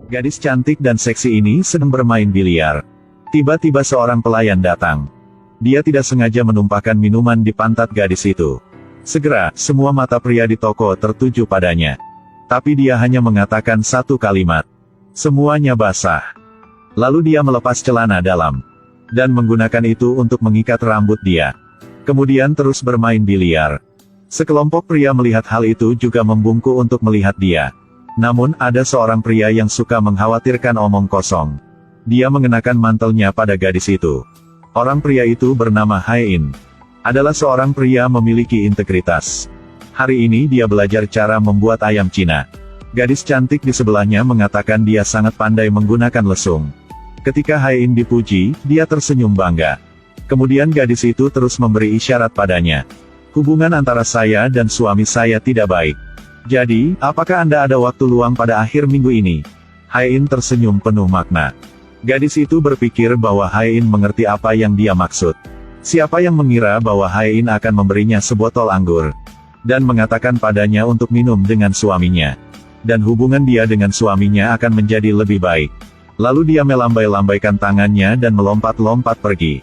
Gadis cantik dan seksi ini sedang bermain biliar. Tiba-tiba seorang pelayan datang. Dia tidak sengaja menumpahkan minuman di pantat gadis itu. Segera, semua mata pria di toko tertuju padanya. Tapi dia hanya mengatakan satu kalimat. Semuanya basah. Lalu dia melepas celana dalam. Dan menggunakan itu untuk mengikat rambut dia. Kemudian terus bermain biliar. Sekelompok pria melihat hal itu juga membungkuk untuk melihat dia. Namun, ada seorang pria yang suka mengkhawatirkan omong kosong. Dia mengenakan mantelnya pada gadis itu. Orang pria itu bernama Hae-in. Adalah seorang pria memiliki integritas. Hari ini dia belajar cara membuat ayam Cina. Gadis cantik di sebelahnya mengatakan dia sangat pandai menggunakan lesung. Ketika Hae-in dipuji, dia tersenyum bangga. Kemudian gadis itu terus memberi isyarat padanya. Hubungan antara saya dan suami saya tidak baik. Jadi, apakah Anda ada waktu luang pada akhir minggu ini? Hae-in tersenyum penuh makna. Gadis itu berpikir bahwa Hae-in mengerti apa yang dia maksud. Siapa yang mengira bahwa Hae-in akan memberinya sebotol anggur. Dan mengatakan padanya untuk minum dengan suaminya. Dan hubungan dia dengan suaminya akan menjadi lebih baik. Lalu dia melambai-lambaikan tangannya dan melompat-lompat pergi.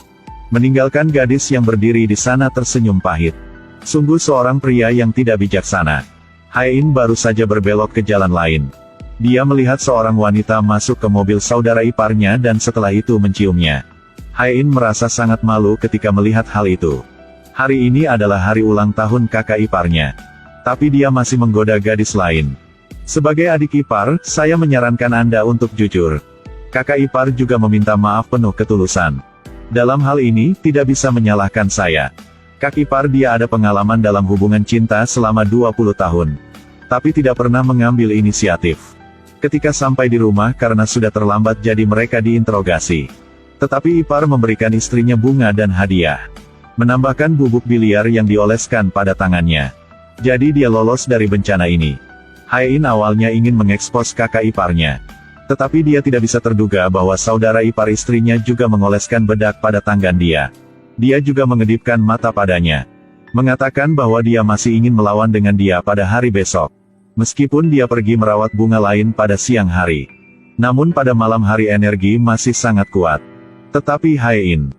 Meninggalkan gadis yang berdiri di sana tersenyum pahit. Sungguh seorang pria yang tidak bijaksana. Hae-in baru saja berbelok ke jalan lain. Dia melihat seorang wanita masuk ke mobil saudara iparnya dan setelah itu menciumnya. Hae-in merasa sangat malu ketika melihat hal itu. Hari ini adalah hari ulang tahun kakak iparnya. Tapi dia masih menggoda gadis lain. Sebagai adik ipar, saya menyarankan Anda untuk jujur. Kakak ipar juga meminta maaf penuh ketulusan. Dalam hal ini, tidak bisa menyalahkan saya. Kak ipar dia ada pengalaman dalam hubungan cinta selama 20 tahun. Tapi tidak pernah mengambil inisiatif. Ketika sampai di rumah karena sudah terlambat jadi mereka diinterogasi. Tetapi ipar memberikan istrinya bunga dan hadiah. Menambahkan bubuk biliar yang dioleskan pada tangannya. Jadi dia lolos dari bencana ini. Hae-in awalnya ingin mengekspos kakak iparnya. Tetapi dia tidak bisa terduga bahwa saudara ipar istrinya juga mengoleskan bedak pada tangan dia. Dia juga mengedipkan mata padanya. Mengatakan bahwa dia masih ingin melawan dengan dia pada hari besok. Meskipun dia pergi merawat bunga lain pada siang hari. Namun pada malam hari energi masih sangat kuat. Tetapi Hae-in.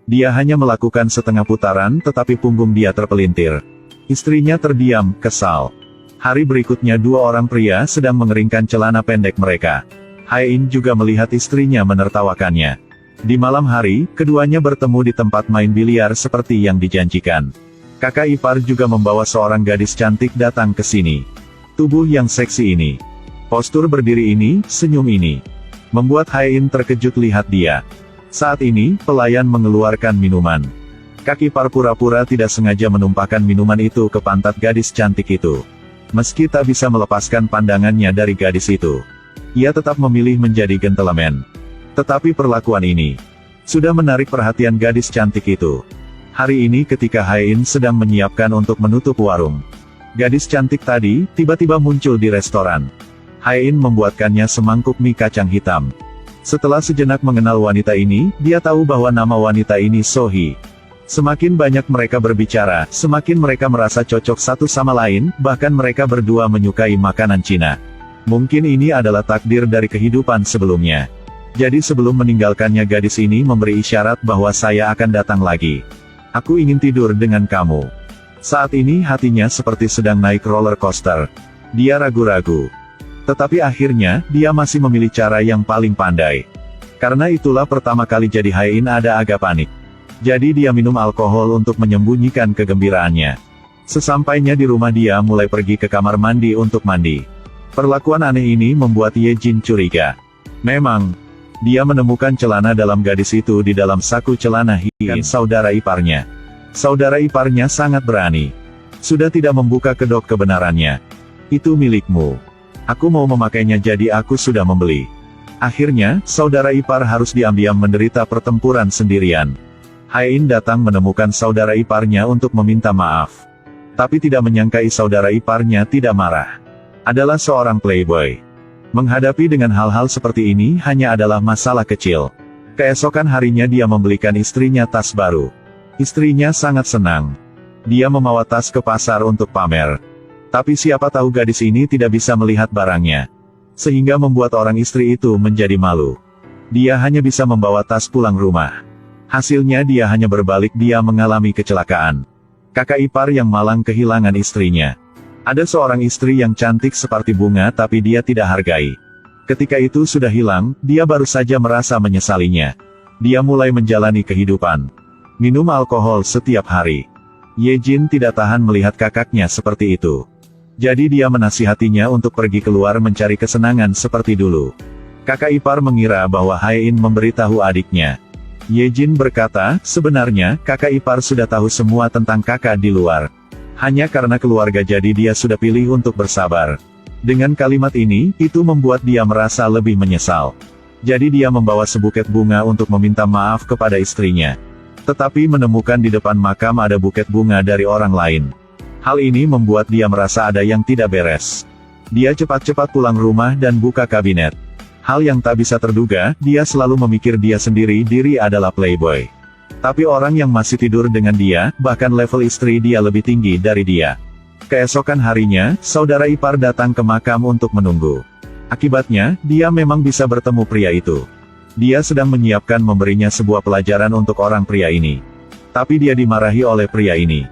Dia hanya melakukan setengah putaran tetapi punggung dia terpelintir. Istrinya terdiam, kesal. Hari berikutnya dua orang pria sedang mengeringkan celana pendek mereka. Hae-in juga melihat istrinya menertawakannya. Di malam hari, keduanya bertemu di tempat main biliar seperti yang dijanjikan. Kakak ipar juga membawa seorang gadis cantik datang ke sini. Tubuh yang seksi ini. Postur berdiri ini, senyum ini. Membuat Hae-in terkejut lihat dia. Saat ini, pelayan mengeluarkan minuman. Kak ipar pura-pura tidak sengaja menumpahkan minuman itu ke pantat gadis cantik itu. Meski tak bisa melepaskan pandangannya dari gadis itu. Ia tetap memilih menjadi gentleman. Tetapi perlakuan ini sudah menarik perhatian gadis cantik itu. Hari ini ketika Hae-in sedang menyiapkan untuk menutup warung. Gadis cantik tadi, tiba-tiba muncul di restoran. Hae-in membuatkannya semangkuk mie kacang hitam. Setelah sejenak mengenal wanita ini, dia tahu bahwa nama wanita ini So-hee. Semakin banyak mereka berbicara, semakin mereka merasa cocok satu sama lain, bahkan mereka berdua menyukai makanan Cina. Mungkin ini adalah takdir dari kehidupan sebelumnya. Jadi sebelum meninggalkannya gadis ini memberi isyarat bahwa saya akan datang lagi. Aku ingin tidur dengan kamu. Saat ini hatinya seperti sedang naik roller coaster. Dia ragu-ragu. Tetapi akhirnya, dia masih memilih cara yang paling pandai. Karena itulah pertama kali jadi Hae-in ada agak panik. Jadi dia minum alkohol untuk menyembunyikan kegembiraannya. Sesampainya di rumah dia mulai pergi ke kamar mandi untuk mandi. Perlakuan aneh ini membuat Ye Jin curiga. Memang, dia menemukan celana dalam gadis itu di dalam saku celana Hae-in saudara iparnya. Saudara iparnya sangat berani. Sudah tidak membuka kedok kebenarannya. Itu milikmu. Aku mau memakainya jadi aku sudah membeli. Akhirnya, saudara ipar harus diam-diam menderita pertempuran sendirian. Hae-in datang menemukan saudara iparnya untuk meminta maaf. Tapi tidak menyangkai saudara iparnya tidak marah. Adalah seorang playboy. Menghadapi dengan hal-hal seperti ini hanya adalah masalah kecil. Keesokan harinya dia membelikan istrinya tas baru. Istrinya sangat senang. Dia membawa tas ke pasar untuk pamer. Tapi siapa tahu gadis ini tidak bisa melihat barangnya. sehingga membuat orang istri itu menjadi malu. Dia hanya bisa membawa tas pulang rumah. Hasilnya dia hanya berbalik, dia mengalami kecelakaan. Kakak ipar yang malang kehilangan istrinya. Ada seorang istri yang cantik seperti bunga tapi dia tidak hargai. Ketika itu sudah hilang, dia baru saja merasa menyesalinya. Dia mulai menjalani kehidupan minum alkohol setiap hari. Yejin tidak tahan melihat kakaknya seperti itu. Jadi dia menasihatinya untuk pergi keluar mencari kesenangan seperti dulu. Kakak ipar mengira bahwa Hae-in memberitahu adiknya. Yejin berkata, sebenarnya, kakak ipar sudah tahu semua tentang kakak di luar. Hanya karena keluarga jadi dia sudah pilih untuk bersabar. Dengan kalimat ini, itu membuat dia merasa lebih menyesal. Jadi dia membawa sebuket bunga untuk meminta maaf kepada istrinya. Tetapi menemukan di depan makam ada buket bunga dari orang lain. Hal ini membuat dia merasa ada yang tidak beres. Dia cepat-cepat pulang rumah dan buka kabinet. Hal yang tak bisa terduga, dia selalu memikir dia sendiri diri adalah playboy. Tapi orang yang masih tidur dengan dia, bahkan level istri dia lebih tinggi dari dia. Keesokan harinya, saudara ipar datang ke makam untuk menunggu. Akibatnya, dia memang bisa bertemu pria itu. Dia sedang menyiapkan memberinya sebuah pelajaran untuk orang pria ini. Tapi dia dimarahi oleh pria ini.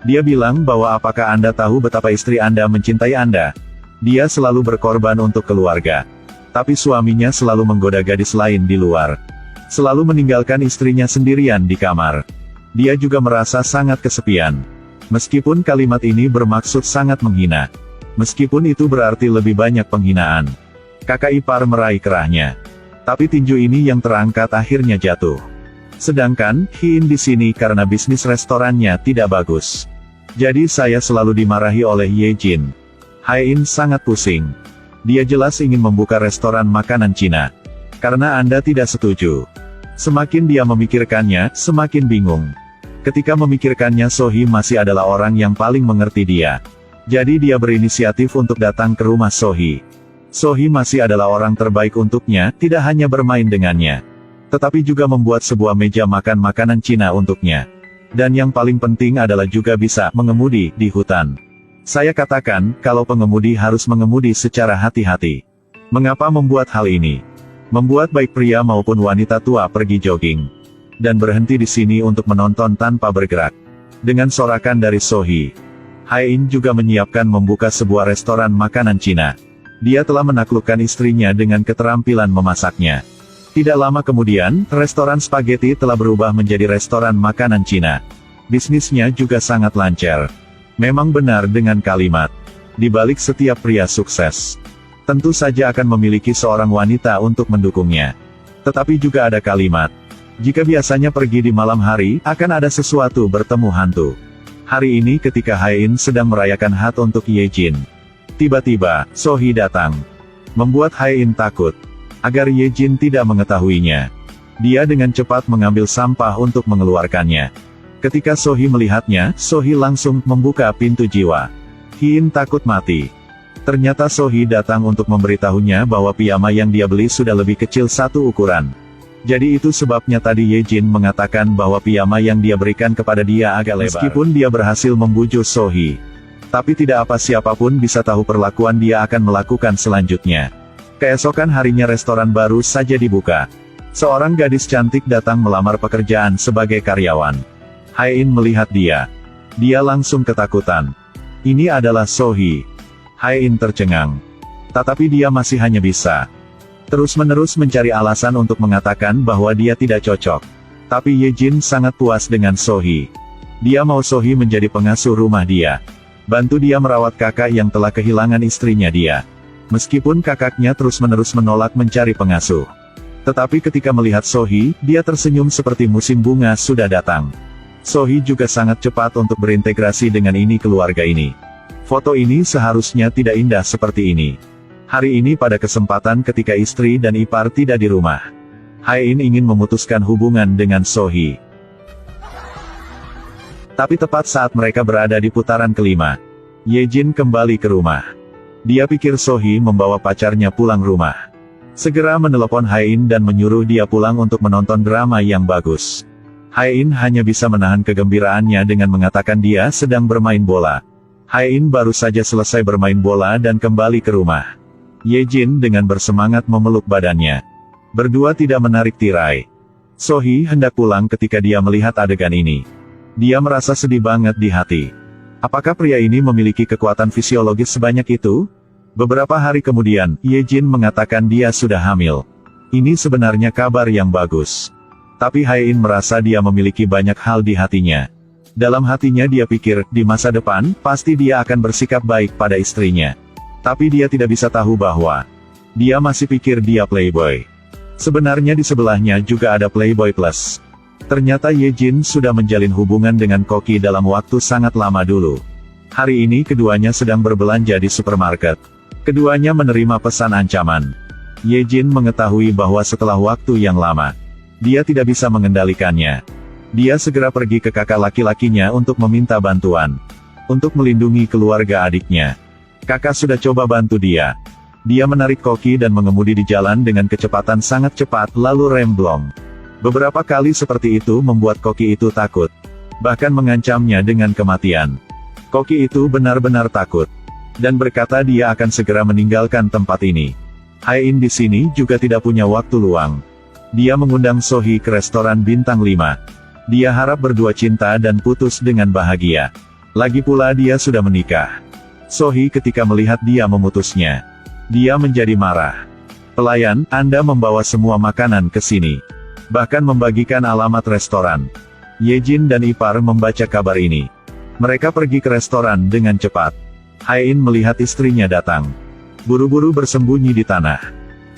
Dia bilang bahwa apakah Anda tahu betapa istri Anda mencintai Anda? Dia selalu berkorban untuk keluarga. Tapi suaminya selalu menggoda gadis lain di luar. Selalu meninggalkan istrinya sendirian di kamar. Dia juga merasa sangat kesepian. Meskipun kalimat ini bermaksud sangat menghina. Meskipun itu berarti lebih banyak penghinaan. Kakak ipar meraih kerahnya. Tapi tinju ini yang terangkat akhirnya jatuh. Sedangkan, Hin di sini karena bisnis restorannya tidak bagus. Jadi saya selalu dimarahi oleh Yejin. Hae-in sangat pusing. Dia jelas ingin membuka restoran makanan Cina. Karena Anda tidak setuju. Semakin dia memikirkannya, semakin bingung. Ketika memikirkannya, Sohee masih adalah orang yang paling mengerti dia. Jadi dia berinisiatif untuk datang ke rumah Sohee. Sohee masih adalah orang terbaik untuknya, tidak hanya bermain dengannya. Tetapi juga membuat sebuah meja makan makanan Cina untuknya. Dan yang paling penting adalah juga bisa mengemudi di hutan. Saya katakan, kalau pengemudi harus mengemudi secara hati-hati. Mengapa membuat hal ini? Membuat baik pria maupun wanita tua pergi jogging. Dan berhenti di sini untuk menonton tanpa bergerak. Dengan sorakan dari Sohee. Hae-in juga menyiapkan membuka sebuah restoran makanan Cina. Dia telah menaklukkan istrinya dengan keterampilan memasaknya. Tidak lama kemudian, restoran spaghetti telah berubah menjadi restoran makanan Cina. Bisnisnya juga sangat lancar. Memang benar dengan kalimat, di balik setiap pria sukses, tentu saja akan memiliki seorang wanita untuk mendukungnya. Tetapi juga ada kalimat, jika biasanya pergi di malam hari, akan ada sesuatu bertemu hantu. Hari ini ketika Hae-in sedang merayakan Hat untuk Yejin. Tiba-tiba, Sohee datang. Membuat Hae-in takut. Agar Yejin tidak mengetahuinya. Dia dengan cepat mengambil sampah untuk mengeluarkannya. Ketika Sohee melihatnya, Sohee langsung membuka pintu jiwa. Hin takut mati. Ternyata Sohee datang untuk memberitahunya bahwa piyama yang dia beli sudah lebih kecil satu ukuran. Jadi itu sebabnya tadi Yejin mengatakan bahwa piyama yang dia berikan kepada dia agak lebar. Meskipun dia berhasil membujuk Sohee. Tapi tidak apa siapapun bisa tahu perlakuan dia akan melakukan selanjutnya. Keesokan harinya restoran baru saja dibuka. Seorang gadis cantik datang melamar pekerjaan sebagai karyawan. Hae-in melihat dia. Dia langsung ketakutan. Ini adalah Sohee. Hae-in tercengang. Tetapi dia masih hanya bisa terus-menerus mencari alasan untuk mengatakan bahwa dia tidak cocok. Tapi Yejin sangat puas dengan Sohee. Dia mau Sohee menjadi pengasuh rumah dia. Bantu dia merawat kakak yang telah kehilangan istrinya dia. Meskipun kakaknya terus-menerus menolak mencari pengasuh. Tetapi ketika melihat Sohee, dia tersenyum seperti musim bunga sudah datang. Sohee juga sangat cepat untuk berintegrasi dengan keluarga ini. Foto ini seharusnya tidak indah seperti ini. Hari ini pada kesempatan ketika istri dan ipar tidak di rumah. Hae-in ingin memutuskan hubungan dengan Sohee. Tapi tepat saat mereka berada di putaran kelima, Yejin kembali ke rumah. Dia pikir Sohee membawa pacarnya pulang rumah. Segera menelepon Hae-in dan menyuruh dia pulang untuk menonton drama yang bagus. Hae-in hanya bisa menahan kegembiraannya dengan mengatakan dia sedang bermain bola. Hae-in baru saja selesai bermain bola dan kembali ke rumah. Ye Jin dengan bersemangat memeluk badannya. Berdua tidak menarik tirai. Sohee hendak pulang ketika dia melihat adegan ini. Dia merasa sedih banget di hati. Apakah pria ini memiliki kekuatan fisiologis sebanyak itu? Beberapa hari kemudian, Ye Jin mengatakan dia sudah hamil. Ini sebenarnya kabar yang bagus. Tapi Hae-in merasa dia memiliki banyak hal di hatinya. Dalam hatinya dia pikir, di masa depan, pasti dia akan bersikap baik pada istrinya. Tapi dia tidak bisa tahu bahwa dia masih pikir dia playboy. Sebenarnya di sebelahnya juga ada playboy plus. Ternyata Ye Jin sudah menjalin hubungan dengan Koki dalam waktu sangat lama dulu. Hari ini keduanya sedang berbelanja di supermarket. Keduanya menerima pesan ancaman. Ye Jin mengetahui bahwa setelah waktu yang lama, dia tidak bisa mengendalikannya. Dia segera pergi ke kakak laki-lakinya untuk meminta bantuan. Untuk melindungi keluarga adiknya. Kakak sudah coba bantu dia. Dia menarik Koki dan mengemudi di jalan dengan kecepatan sangat cepat lalu rem blong. Beberapa kali seperti itu membuat Koki itu takut. Bahkan mengancamnya dengan kematian. Koki itu benar-benar takut. Dan berkata dia akan segera meninggalkan tempat ini. Hae-in di sini juga tidak punya waktu luang. Dia mengundang Sohee ke restoran bintang 5. Dia harap berdua cinta dan putus dengan bahagia. Lagi pula dia sudah menikah. Sohee ketika melihat dia memutusnya. Dia menjadi marah. Pelayan, Anda membawa semua makanan ke sini. Bahkan membagikan alamat restoran. Ye Jin dan Ipar membaca kabar ini. Mereka pergi ke restoran dengan cepat. Hae-in melihat istrinya datang. Buru-buru bersembunyi di tanah.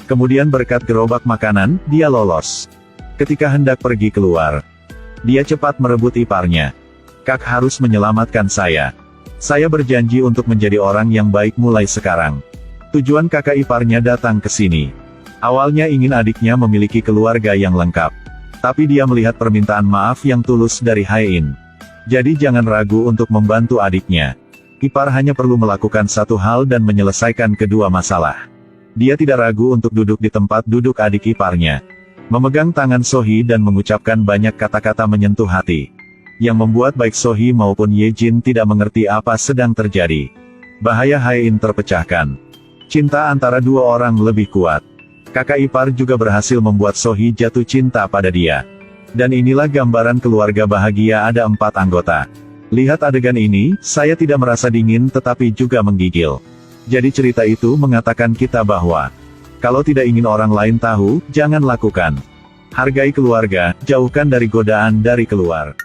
Kemudian berkat gerobak makanan, dia lolos. Ketika hendak pergi keluar, dia cepat merebut iparnya. Kak harus menyelamatkan saya. Saya berjanji untuk menjadi orang yang baik mulai sekarang. Tujuan kakak iparnya datang ke sini. Awalnya ingin adiknya memiliki keluarga yang lengkap. Tapi dia melihat permintaan maaf yang tulus dari Hae-in. Jadi jangan ragu untuk membantu adiknya. Ipar hanya perlu melakukan satu hal dan menyelesaikan kedua masalah. Dia tidak ragu untuk duduk di tempat duduk adik iparnya. Memegang tangan Sohee dan mengucapkan banyak kata-kata menyentuh hati. Yang membuat baik Sohee maupun Ye Jin tidak mengerti apa sedang terjadi. Bahaya Hae-in terpecahkan. Cinta antara dua orang lebih kuat. Kakak ipar juga berhasil membuat Sohee jatuh cinta pada dia. Dan inilah gambaran keluarga bahagia ada 4 anggota. Lihat adegan ini, saya tidak merasa dingin tetapi juga menggigil. Jadi cerita itu mengatakan kita bahwa, kalau tidak ingin orang lain tahu, jangan lakukan. Hargai keluarga, jauhkan dari godaan dari keluar.